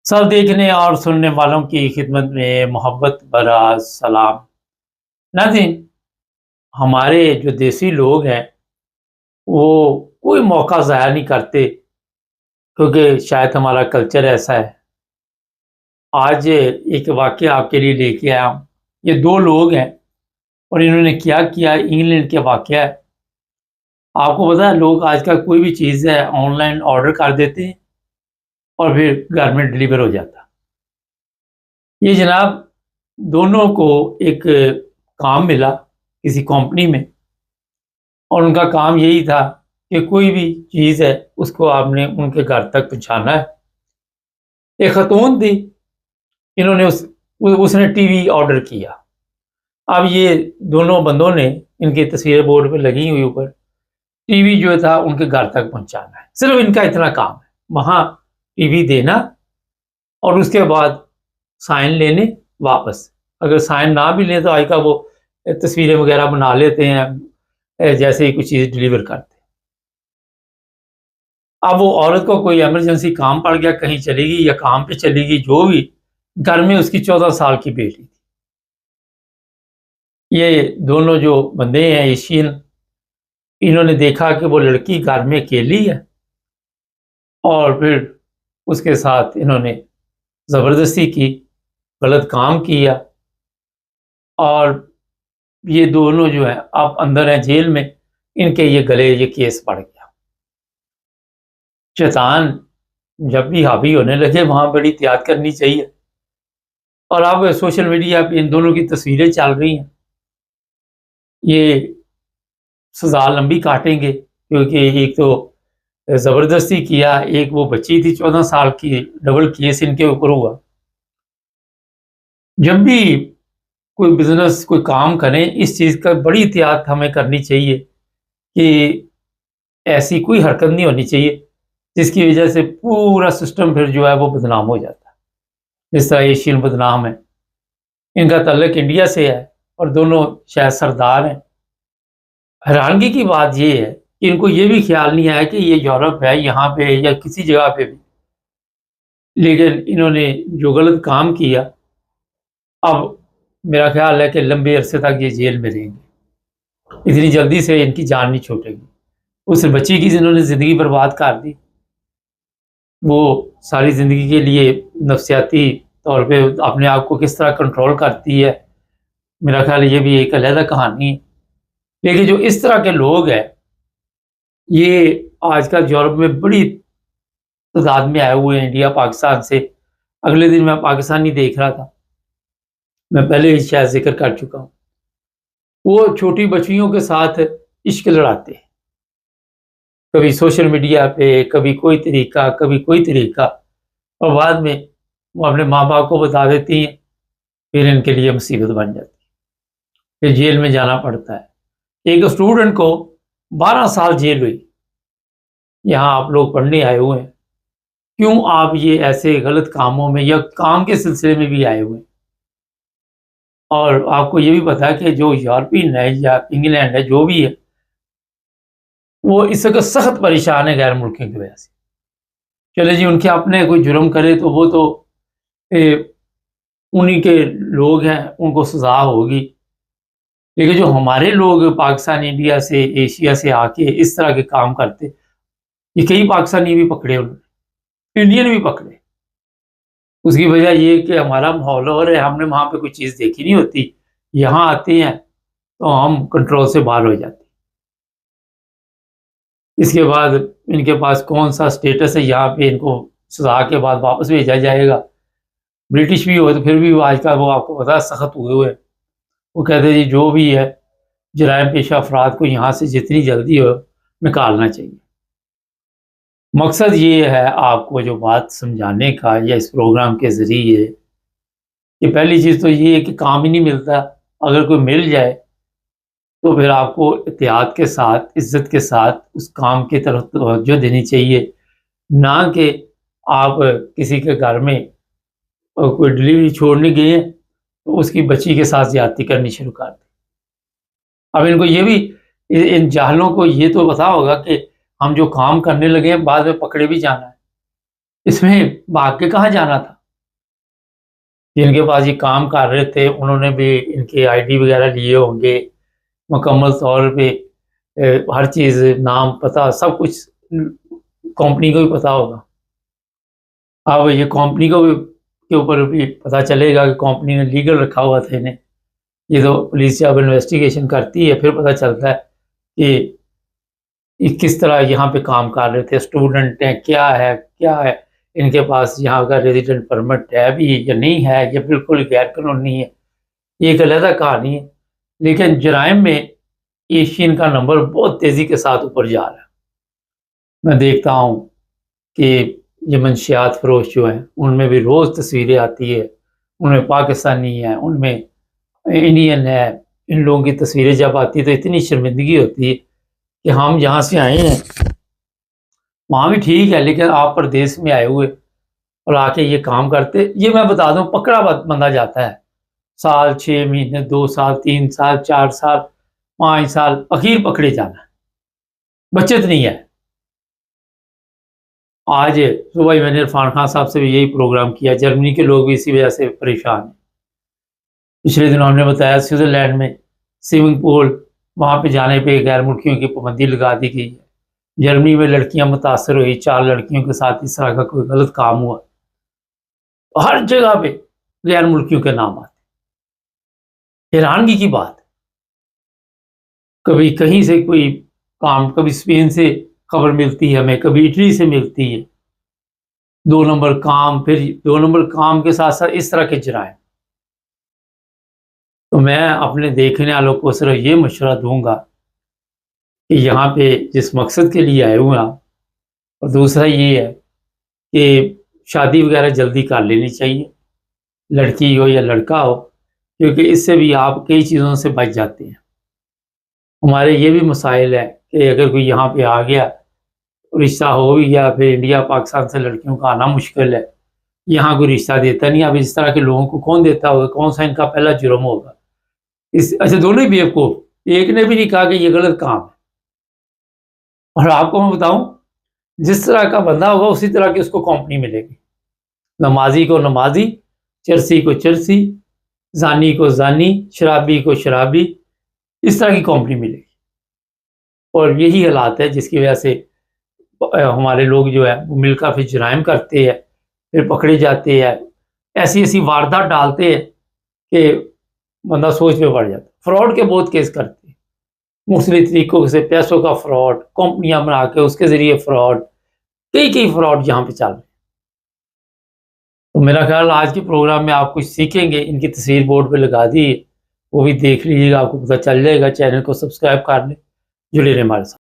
सब देखने और सुनने वालों की खिदमत में मोहब्बत भरा सलाम। नाज़रीन, हमारे जो देसी लोग हैं वो कोई मौका ज़ाया नहीं करते, क्योंकि शायद हमारा कल्चर ऐसा है। आज एक वाक़या आपके लिए लेके आया हूँ। ये 2 लोग हैं और इन्होंने क्या किया, इंग्लैंड का वाक़या है। आपको पता है, लोग आजकल कोई भी चीज़ है ऑनलाइन ऑर्डर कर देते हैं और फिर घर में डिलीवर हो जाता है। ये जनाब दोनों को एक काम मिला किसी कंपनी में, और उनका काम यही था कि कोई भी चीज़ है उसको आपने उनके घर तक पहुँचाना है। एक ख़तून थी, इन्होंने उसने टीवी ऑर्डर किया। अब ये दोनों बंदों ने, इनकी तस्वीरें बोर्ड पे लगी हुई ऊपर, टीवी जो था उनके घर तक पहुँचाना है। सिर्फ़ इनका इतना काम है, वहाँ टीवी देना और उसके बाद साइन लेने वापस। अगर साइन ना भी लें तो आजकल वो तस्वीरें वगैरह बना लेते हैं जैसे ही कुछ चीज़ डिलीवर करते हैं। अब वो औरत को कोई इमरजेंसी काम पड़ गया, कहीं चली गई या काम पे चली गई, जो भी, घर में उसकी 14 साल की बेटी थी। ये दोनों जो बंदे हैं एशियन, इन्होंने देखा कि वो लड़की घर में अकेली है और फिर उसके साथ इन्होंने ज़बरदस्ती की, गलत काम किया और ये दोनों जो हैं अब अंदर हैं जेल में। इनके ये गले ये केस पड़ गया। शैतान जब भी हावी होने लगे वहाँ बड़ी एहतियात करनी चाहिए। और अब सोशल मीडिया पे इन दोनों की तस्वीरें चल रही हैं। ये सज़ा लंबी काटेंगे, क्योंकि एक तो ज़बरदस्ती किया, एक वो बच्ची थी 14 साल की, डबल केस इनके ऊपर हुआ। जब भी कोई बिज़नेस, कोई काम करें, इस चीज़ का बड़ी एहतियात हमें करनी चाहिए कि ऐसी कोई हरकत नहीं होनी चाहिए जिसकी वजह से पूरा सिस्टम फिर जो है वो बदनाम हो जाता है। जिस तरह एशियन बदनाम है, इनका ताल्लुक इंडिया से है और दोनों शायद सरदार हैं। हैरानगी की बात ये है कि इनको ये भी ख्याल नहीं आया कि ये यूरोप है, यहाँ पे या किसी जगह पे भी, लेकिन इन्होंने जो गलत काम किया, अब मेरा ख्याल है कि लंबे अरसे तक ये जेल में रहेंगे। इतनी जल्दी से इनकी जान नहीं छूटेगी। उस बच्ची की जिन्होंने ज़िंदगी बर्बाद कर दी, वो सारी ज़िंदगी के लिए नफ्सियाती तौर पे अपने आप को किस तरह कंट्रोल करती है, मेरा ख्याल है ये भी एक अलग कहानी है। लेकिन जो इस तरह के लोग हैं, ये आजकल यूरोप में बड़ी तादाद में आए हुए हैं, इंडिया पाकिस्तान से। अगले दिन मैं पाकिस्तानी देख रहा था, मैं पहले ही शायद ज़िक्र कर चुका हूँ। वो छोटी बच्चियों के साथ इश्क लड़ाते हैं, कभी सोशल मीडिया पे, कभी कोई तरीका, कभी कोई तरीका, और बाद में वो अपने माँ-बाप को बता देती हैं, फिर इनके लिए मुसीबत बन जाती है। फिर जेल में जाना पड़ता है। एक स्टूडेंट को 12 साल जेल हुई। यहाँ आप लोग पढ़ने आए हुए हैं, क्यों आप ये ऐसे गलत कामों में या काम के सिलसिले में भी आए हुए हैं? और आपको ये भी पता है कि जो यूरोपियन है या इंग्लैंड है, जो भी है, वो इस वक़्त सख्त परेशान है गैर मुल्कियों की वजह से। चले जी, उनके अपने कोई जुर्म करे तो वो तो ए, उन्हीं के लोग हैं, उनको सज़ा होगी। लेकिन जो हमारे लोग पाकिस्तान, इंडिया से, एशिया से आके इस तरह के काम करते, ये कई पाकिस्तानी भी पकड़े उन्होंने, इंडियन भी पकड़े। उसकी वजह ये कि हमारा माहौल और है, हमने वहाँ पे कोई चीज़ देखी नहीं होती। यहाँ आते हैं तो हम कंट्रोल से बाहर हो जाते हैं। इसके बाद इनके पास कौन-सा स्टेटस है, यहाँ पे इनको सज़ा के बाद वापस भेजा जाएगा। ब्रिटिश भी हो तो फिर भी वो आजकल वो आपको पता है सख्त हुए हुए हैं। वो कहते हैं जी जो भी है, जराइम पेशा अफराद को यहाँ से जितनी जल्दी हो निकालना चाहिए। मकसद ये है आपको जो बात समझाने का या इस प्रोग्राम के ज़रिए, कि पहली चीज़ तो ये है कि काम ही नहीं मिलता। अगर कोई मिल जाए तो फिर आपको एहतियात के साथ, इज़्ज़त के साथ उस काम की तरफ तवज्जो देनी चाहिए, ना कि आप किसी के घर में कोई डिलीवरी छोड़ने गए हैं तो उसकी बच्ची के साथ ज़्यादती करनी शुरू कर दी। अब इनको ये भी, इन जाहिलों को ये तो पता होगा कि हम जो काम करने लगे हैं बाद में पकड़े भी जाना है। इसमें भाग के कहाँ जाना था? जिनके पास ये काम कर रहे थे उन्होंने भी इनके आईडी वगैरह लिए होंगे, मुकम्मल तौर पे हर चीज़ नाम, पता सब कुछ कंपनी को भी पता होगा। अब ये कंपनी को भी के ऊपर भी पता चलेगा कि कंपनी ने लीगल रखा हुआ था इन्हें। ये तो पुलिस जब इन्वेस्टिगेशन करती है फिर पता चलता है कि ये किस तरह यहाँ पे काम कर रहे थे, स्टूडेंट हैं, क्या है, इनके पास यहाँ का रेजिडेंट परमिट है भी या नहीं है, ये बिल्कुल गैर कानूनी है, ये एक अलग कहानी है। लेकिन जराइम में एशियन का नंबर बहुत तेज़ी के साथ ऊपर जा रहा है। मैं देखता हूँ कि ये मंशियात फरोश जो हैं उनमें भी रोज़ तस्वीरें आती है, उनमें पाकिस्तानी है, उनमें इंडियन है, इन लोगों की तस्वीरें जब आती है तो इतनी शर्मिंदगी होती है कि हम जहाँ से आए हैं वहाँ भी ठीक है, लेकिन आप प्रदेश में आए हुए और आके ये काम करते, ये मैं बता दूं पकड़ा बंदा जाता है साल 6 महीने, 2 साल, 3 साल, 4 साल, 5 साल, आखिर पकड़े जाना है, बचत नहीं है। आज सुबह ही मैंने इरफान खान साहब से भी यही प्रोग्राम किया, जर्मनी के लोग भी इसी वजह से परेशान हैं। पिछले दिनों हमने बताया स्विट्ज़रलैंड में स्विमिंग पूल, वहाँ पे जाने पे गैर मुल्कियों की पाबंदी लगा दी गई है। जर्मनी में लड़कियां मुतासर हुई, 4 लड़कियों के साथ इस तरह का कोई गलत काम हुआ, हर जगह पे गैर मुल्कियों के नाम आते। हैरानगी की बात, कभी कहीं से कोई काम, कभी स्पेन से खबर मिलती है हमें, कभी इटली से मिलती है, 2 नंबर काम, फिर 2 नंबर काम के साथ साथ इस तरह के जराइम। तो मैं अपने देखने वालों को सिर्फ ये मशवरा दूंगा कि यहाँ पे जिस मकसद के लिए आए हुए हैं आप, और दूसरा ये है कि शादी वगैरह जल्दी कर लेनी चाहिए, लड़की हो या लड़का हो, क्योंकि इससे भी आप कई चीज़ों से बच जाते हैं। हमारे ये भी मसाइल है कि अगर कोई यहाँ पे आ गया, रिश्ता हो भी गया, फिर इंडिया पाकिस्तान से लड़कियों का आना मुश्किल है, यहाँ कोई रिश्ता देता नहीं। अब इस तरह के लोगों को कौन देता होगा, कौन सा इनका पहला जुर्म होगा? इस अच्छा, दोनों ही बेवकूफ़, एक ने भी नहीं कहा कि ये गलत काम है। और आपको मैं बताऊं, जिस तरह का बंदा होगा उसी तरह की उसको कंपनी मिलेगी। नमाजी को नमाजी, चरसी को चरसी, जानी को जानी, शराबी को शराबी, इस तरह की कंपनी मिलेगी। और यही हालात है जिसकी वजह से हमारे लोग जो है वो मिलकर फिर जराइम करते हैं, फिर पकड़े जाते हैं, ऐसी ऐसी वारदात डालते हैं कि बंदा सोच में पड़ जाता है। फ्रॉड के बहुत केस करते हैं, मुख्तलिफ तरीकों से पैसों का फ्रॉड, कंपनियां बना के उसके ज़रिए फ्रॉड, कई कई फ्रॉड यहाँ पे चल रहे हैं। तो मेरा ख्याल आज के प्रोग्राम में आप कुछ सीखेंगे। इनकी तस्वीर बोर्ड पे लगा दी है, वो भी देख लीजिएगा, आपको पता चल जाएगा। चैनल को सब्सक्राइब कर लें, जुड़े रहें हमारे साथ।